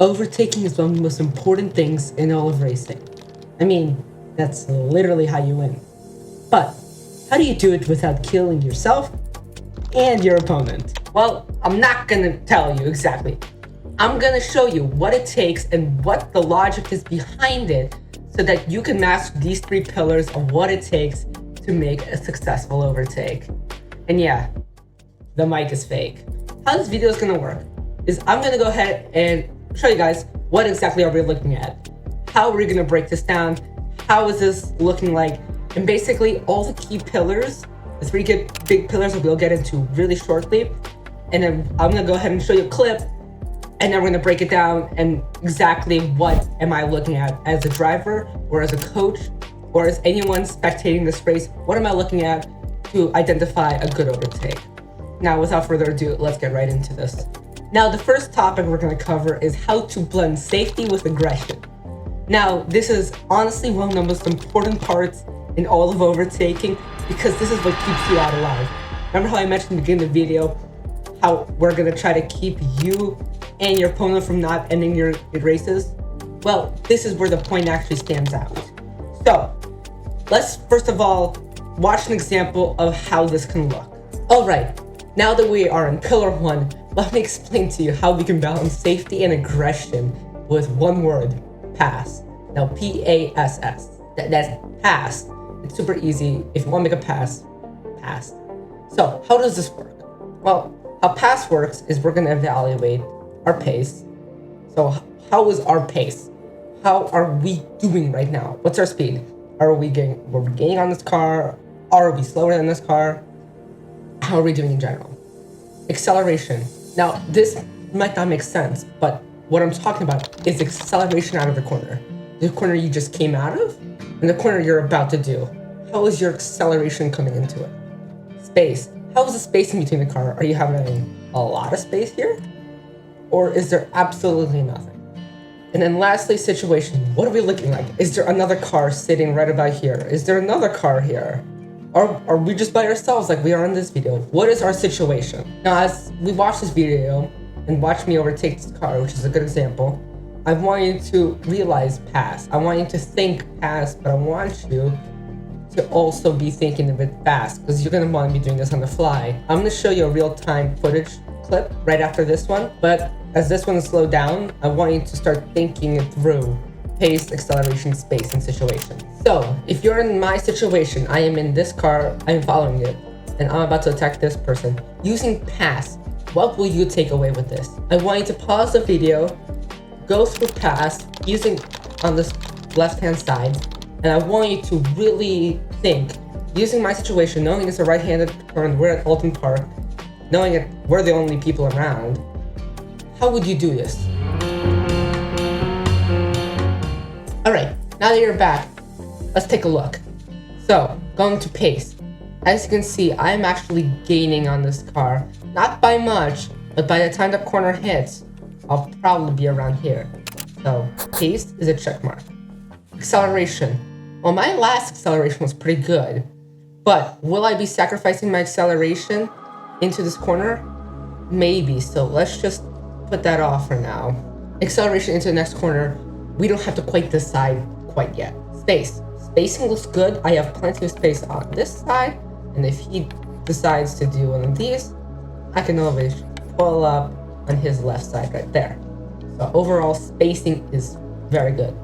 Overtaking is one of the most important things in all of racing. I mean, that's literally how you win. But how do you do it without killing yourself and your opponent? Well, I'm not gonna tell you exactly. I'm gonna show you what it takes and what the logic is behind it so that you can master these 3 pillars of what it takes to make a successful overtake. And yeah, the mic is fake. How this video is gonna work is I'm gonna go ahead and show you guys what exactly are we looking at. How are we gonna break this down? How is this looking like? And basically all the key pillars, the 3 big pillars that we'll get into really shortly. And then I'm gonna go ahead and show you a clip, and then we're gonna break it down and exactly what am I looking at as a driver or as a coach or as anyone spectating this race. What am I looking at to identify a good overtake? Now, without further ado, let's get right into this. Now, the first topic we're gonna cover is how to blend safety with aggression. Now, this is honestly one of the most important parts in all of overtaking because this is what keeps you out alive. Remember how I mentioned in the beginning of the video how we're gonna try to keep you and your opponent from not ending your races? Well, this is where the point actually stands out. So, let's first of all watch an example of how this can look. All right, now that we are in pillar 1, let me explain to you how we can balance safety and aggression with one word: pass. Now, P-A-S-S. That's pass. It's super easy. If you want to make a pass, pass. So, how does this work? Well, how pass works is we're going to evaluate our pace. So, how is our pace? How are we doing right now? What's our speed? Were we gaining on this car? Are we slower than this car? How are we doing in general? Acceleration. Now, this might not make sense, but what I'm talking about is acceleration out of the corner. The corner you just came out of and the corner you're about to do. How is your acceleration coming into it? Space. How is the space in between the car? Are you having a lot of space here? Or is there absolutely nothing? And then lastly, situation. What are we looking like? Is there another car sitting right about here? Is there another car here? Are we just by ourselves like we are in this video? What is our situation? Now, as we watch this video and watch me overtake this car, which is a good example, I want you to realize pass. I want you to think pass, but I want you to also be thinking a bit fast because you're going to want to be doing this on the fly. I'm going to show you a real-time footage clip right after this one, but as this one is slowed down, I want you to start thinking it through: pace, acceleration, space, and situation. So, if you're in my situation, I am in this car, I am following it, and I'm about to attack this person. Using pass, what will you take away with this? I want you to pause the video, go through pass, using on this left-hand side, and I want you to really think, using my situation, knowing it's a right-handed turn, we're at Alton Park, knowing that we're the only people around, how would you do this? All right, now that you're back, let's take a look. So, going to pace. As you can see, I'm actually gaining on this car. Not by much, but by the time the corner hits, I'll probably be around here. So, pace is a check mark. Acceleration. Well, my last acceleration was pretty good, but will I be sacrificing my acceleration into this corner? Maybe, so let's just put that off for now. Acceleration into the next corner, we don't have to quite decide quite yet. Space. Spacing looks good. I have plenty of space on this side, and if he decides to do one of these, I can always pull up on his left side right there. So overall, spacing is very good.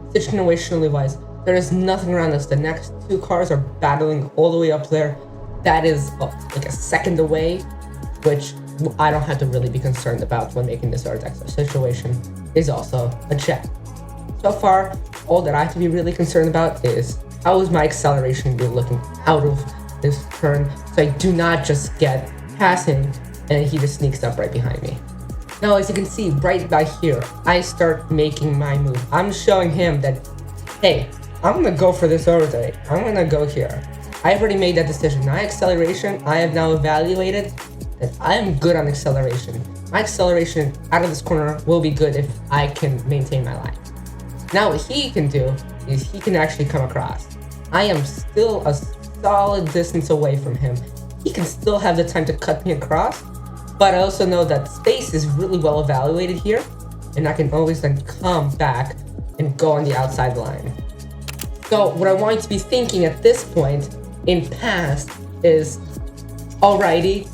Situationally wise, there is nothing around us. The next 2 cars are battling all the way up there. That is like a second away, which I don't have to really be concerned about when making this Artex. Situation is also a check. So far, all that I have to be really concerned about is how is my acceleration be looking out of this turn so I do not just get passing and he just sneaks up right behind me. Now, as you can see right by here, I start making my move. I'm showing him that, hey, I'm gonna go for this overtake. I'm gonna go here. I've already made that decision. My acceleration, I have now evaluated that I am good on acceleration. My acceleration out of this corner will be good if I can maintain my line. Now what he can do is he can actually come across. I am still a solid distance away from him. He can still have the time to cut me across, but I also know that space is really well evaluated here. and I can always then come back and go on the outside line. So what I want you to be thinking at this point in pass is, alrighty,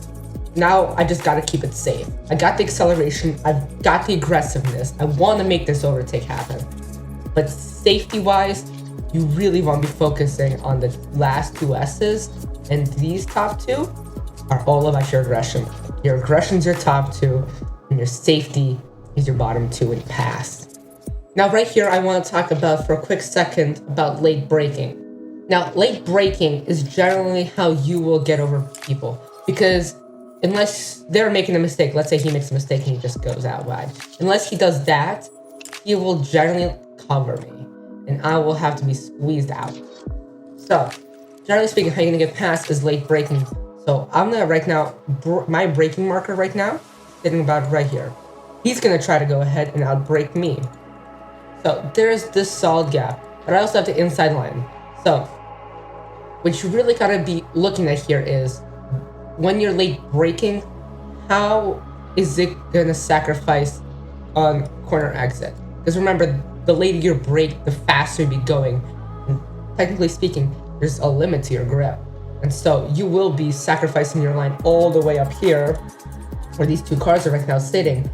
now I just gotta keep it safe. I got the acceleration, I've got the aggressiveness, I wanna make this overtake happen. But safety-wise, you really wanna be focusing on the last two S's, and these top two are all about your aggression. Your aggression's your top two, and your safety is your bottom two in pass. Now right here, I want to talk about for a quick second about late braking. Now, late braking is generally how you will get over people, because unless they're making a mistake, let's say he makes a mistake and he just goes out wide. Unless he does that, he will generally cover me, and I will have to be squeezed out. So, generally speaking, how you're gonna get past is late braking. So I'm gonna right now, my braking marker right now, sitting about right here. He's gonna try to go ahead and outbrake me. So there's this solid gap, but I also have the inside line. So what you really gotta be looking at here is, when you're late braking, how is it gonna sacrifice on corner exit? Because remember, the later you brake, the faster you be going. And technically speaking, there's a limit to your grip. And so you will be sacrificing your line all the way up here, where these two cars are right now sitting,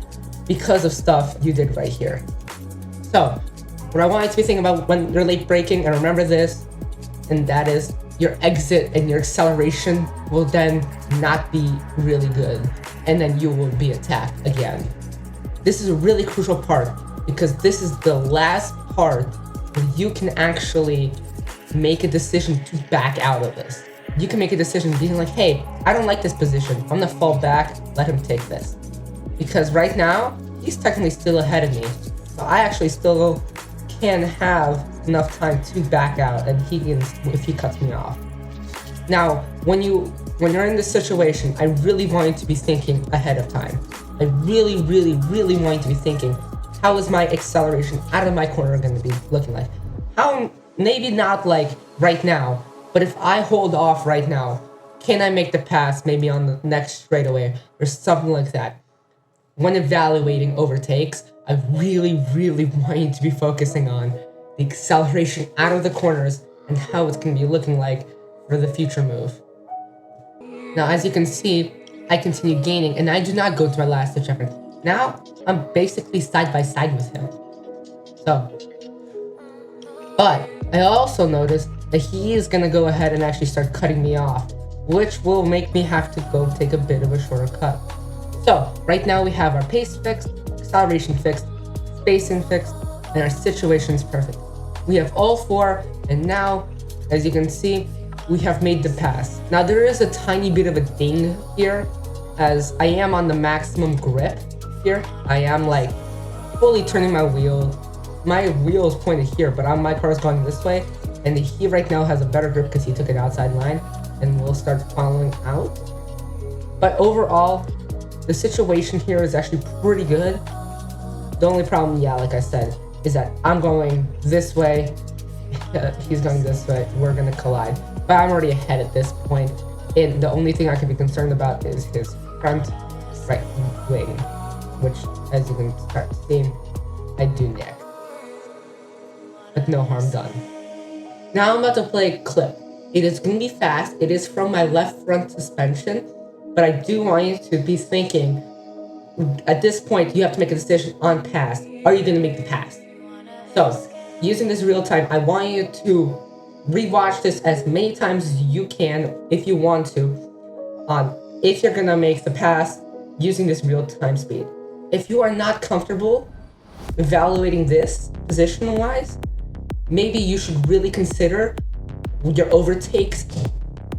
because of stuff you did right here. So, what I want you to be thinking about when you're late braking, and remember this, and that is your exit and your acceleration will then not be really good, and then you will be attacked again. This is a really crucial part, because this is the last part where you can actually make a decision to back out of this. You can make a decision being like, hey, I don't like this position. I'm gonna fall back, let him take this. Because right now, he's technically still ahead of me. So I actually still can have enough time to back out, and he can, if he cuts me off. Now, when you're in this situation, I really want you to be thinking ahead of time. I really, really, really want you to be thinking, how is my acceleration out of my corner going to be looking like? How, maybe not like right now, but if I hold off right now, can I make the pass maybe on the next straightaway or something like that? When evaluating overtakes, I really, really want you to be focusing on the acceleration out of the corners and how it's going to be looking like for the future move. Now, as you can see, I continue gaining, and I do not go to my last ditch effort. Now, I'm basically side by side with him. But I also noticed that he is going to go ahead and actually start cutting me off, which will make me have to go take a bit of a shorter cut. So, right now we have our pace fixed, acceleration fixed, spacing fixed, and our situation is perfect. We have all four, and now, as you can see, we have made the pass. Now, there is a tiny bit of a ding here, as I am on the maximum grip here. I am like fully turning my wheel. My wheel is pointed here, but my car is going this way, and he right now has a better grip because he took an outside line, and will start following out. But overall, the situation here is actually pretty good. The only problem, yeah, like I said, is that I'm going this way, he's going this way, we're gonna collide. But I'm already ahead at this point, and the only thing I can be concerned about is his front right wing, which, as you can start to see, I do nick. But no harm done. Now I'm about to play a clip. It is gonna be fast, it is from my left front suspension, but I do want you to be thinking, at this point, you have to make a decision on pass. Are you going to make the pass? So, using this real time, I want you to rewatch this as many times as you can, if you want to, on if you're going to make the pass using this real time speed. If you are not comfortable evaluating this position-wise, maybe you should really consider your overtakes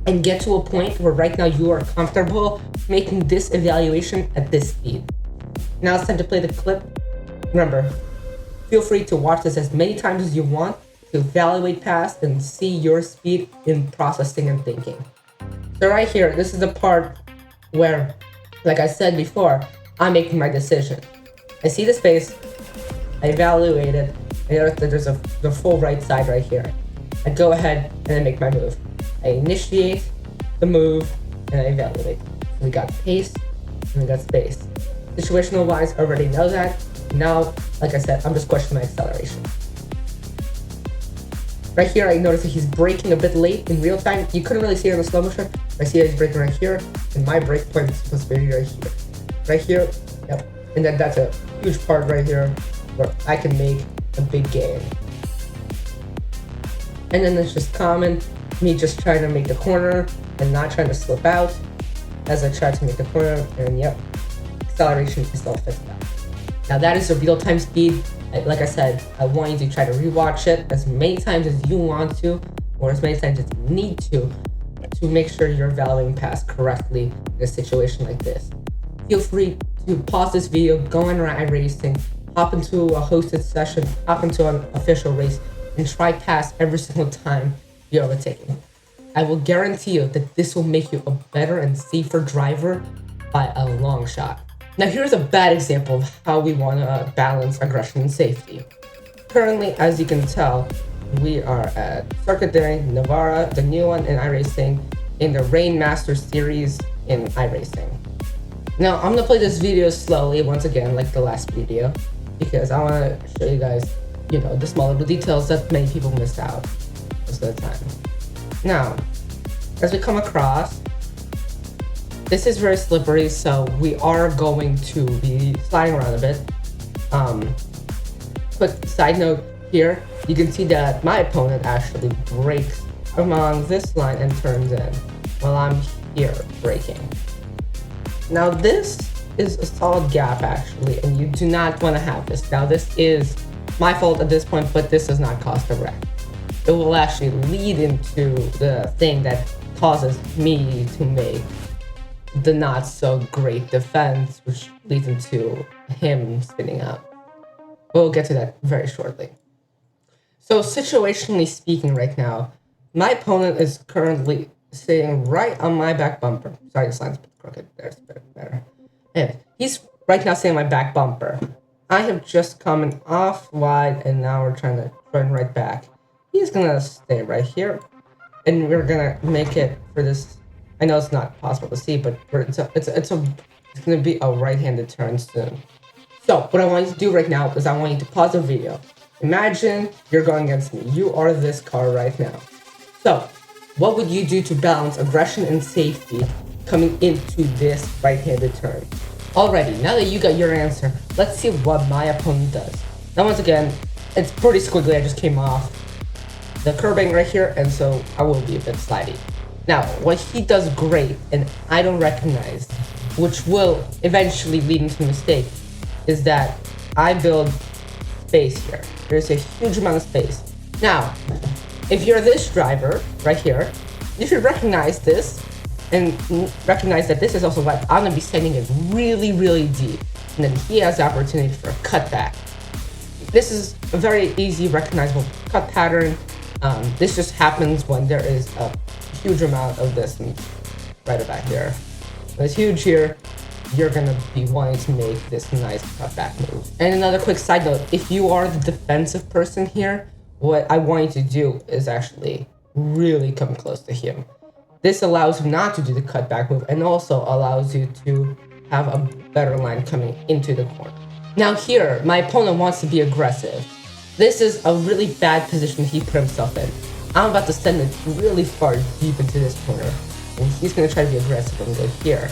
and get to a point where right now you are comfortable making this evaluation at this speed. Now it's time to play the clip. Remember, feel free to watch this as many times as you want to evaluate past and see your speed in processing and thinking. So right here, this is the part where, like I said before, I'm making my decision. I see the space, I evaluate it, and there's the full right side right here. I go ahead and I make my move. I initiate the move and I evaluate. We got pace and we got space. Situational wise, I already know that. Now, like I said, I'm just questioning my acceleration. Right here, I noticed that he's braking a bit late in real time. You couldn't really see it in the slow motion. I see that he's braking right here, and my brake point is supposed to be right here. Right here, yep. And then that's a huge part right here where I can make a big gain. And then it's just common, me just trying to make the corner and not trying to slip out as I try to make the corner, and yep, acceleration is all fixed out. Now that is the real-time speed. Like I said, I want you to try to rewatch it as many times as you want to, or as many times as you need to make sure you're valuing paths correctly in a situation like this. Feel free to pause this video, go on iRacing, hop into a hosted session, hop into an official race, and try pass every single time you're overtaking. I will guarantee you that this will make you a better and safer driver by a long shot. Now here's a bad example of how we want to balance aggression and safety. Currently, as you can tell, we are at Circuit de Navarra, the new one in iRacing, in the Rain Master series in iRacing. Now I'm going to play this video slowly once again, like the last video, because I want to show you guys, the small little details that many people missed out most of the time. Now, as we come across, this is very slippery, so we are going to be sliding around a bit. Quick side note here, you can see that my opponent actually brakes along this line and turns in, while I'm here braking. Now this is a solid gap actually, and you do not want to have this. Now this is my fault at this point, but this does not cause the wreck. It will actually lead into the thing that causes me to make the not so great defense, which leads into him spinning out. We'll get to that very shortly. So situationally speaking right now, my opponent is currently sitting right on my back bumper. Sorry, this line's crooked. There's a bit better. Anyway, he's right now sitting on my back bumper. I have just come off wide, and now we're trying to turn right back. He's gonna stay right here, and we're gonna make it for this. I know it's not possible to see, but it's gonna be a right-handed turn soon. So what I want you to do right now is I want you to pause the video. Imagine you're going against me. You are this car right now. So what would you do to balance aggression and safety coming into this right-handed turn? Alrighty, now that you got your answer, let's see what my opponent does. Now once again, it's pretty squiggly. I just came off the curbing right here, and so I will be a bit slidey. Now, what he does great, and I don't recognize, which will eventually lead into a mistake, is that I build space here. There's a huge amount of space. Now, if you're this driver right here, you should recognize this and recognize that this is also like I'm gonna be sending it really, really deep, and then he has the opportunity for a cutback. This is a very easy, recognizable cut pattern. This just happens when there is a huge amount of distance right about here. When it's huge here, you're gonna be wanting to make this nice cutback move. And another quick side note, if you are the defensive person here, what I want you to do is actually really come close to him. This allows you not to do the cutback move, and also allows you to have a better line coming into the corner. Now here, my opponent wants to be aggressive. This is a really bad position he put himself in. I'm about to send it really far deep into this corner, and he's going to try to be aggressive and go here.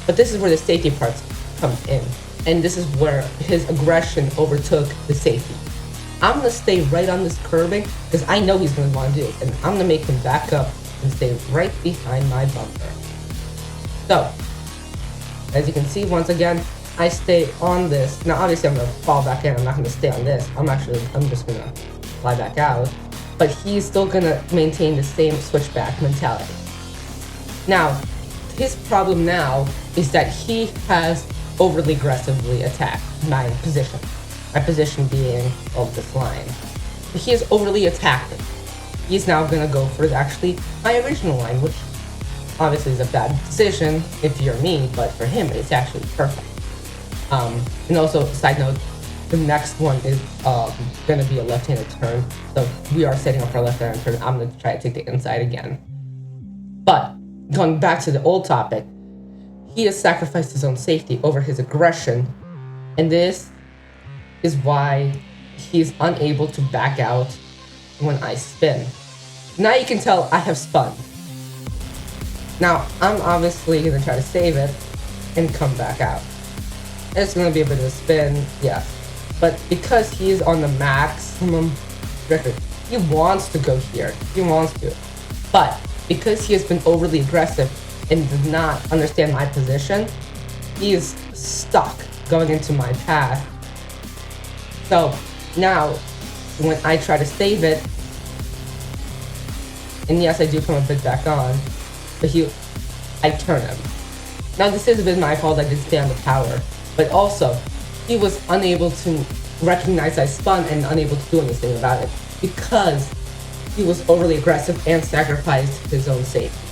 But this is where the safety parts come in, and this is where his aggression overtook the safety. I'm going to stay right on this curbing, because I know he's going to want to do it, and I'm going to make him back up and stay right behind my bumper. So, as you can see, once again, I stay on this. Now, obviously, I'm going to fall back in. I'm not going to stay on this. I'm just going to fly back out. But he's still going to maintain the same switchback mentality. Now, his problem now is that he has overly aggressively attacked my position. My position being of this line. He has overly attacked it. He's now going to go for actually my original line, which obviously is a bad decision if you're me, but for him, it's actually perfect. And also, side note, the next one is going to be a left-handed turn. So we are setting up for a left-handed turn. I'm going to try to take the inside again. But going back to the old topic, he has sacrificed his own safety over his aggression. And this is why he's unable to back out when I spin. Now you can tell I have spun. Now, I'm obviously gonna try to save it and come back out. It's gonna be a bit of a spin, yeah. But because he is on the maximum record, he wants to go here. He wants to. But because he has been overly aggressive and does not understand my position, he is stuck going into my path. So now, when I try to save it, and yes, I do come a bit back on, but I turn him. Now this is a bit my fault, I did stay on the tower, but also, he was unable to recognize I spun and unable to do anything about it because he was overly aggressive and sacrificed his own safety.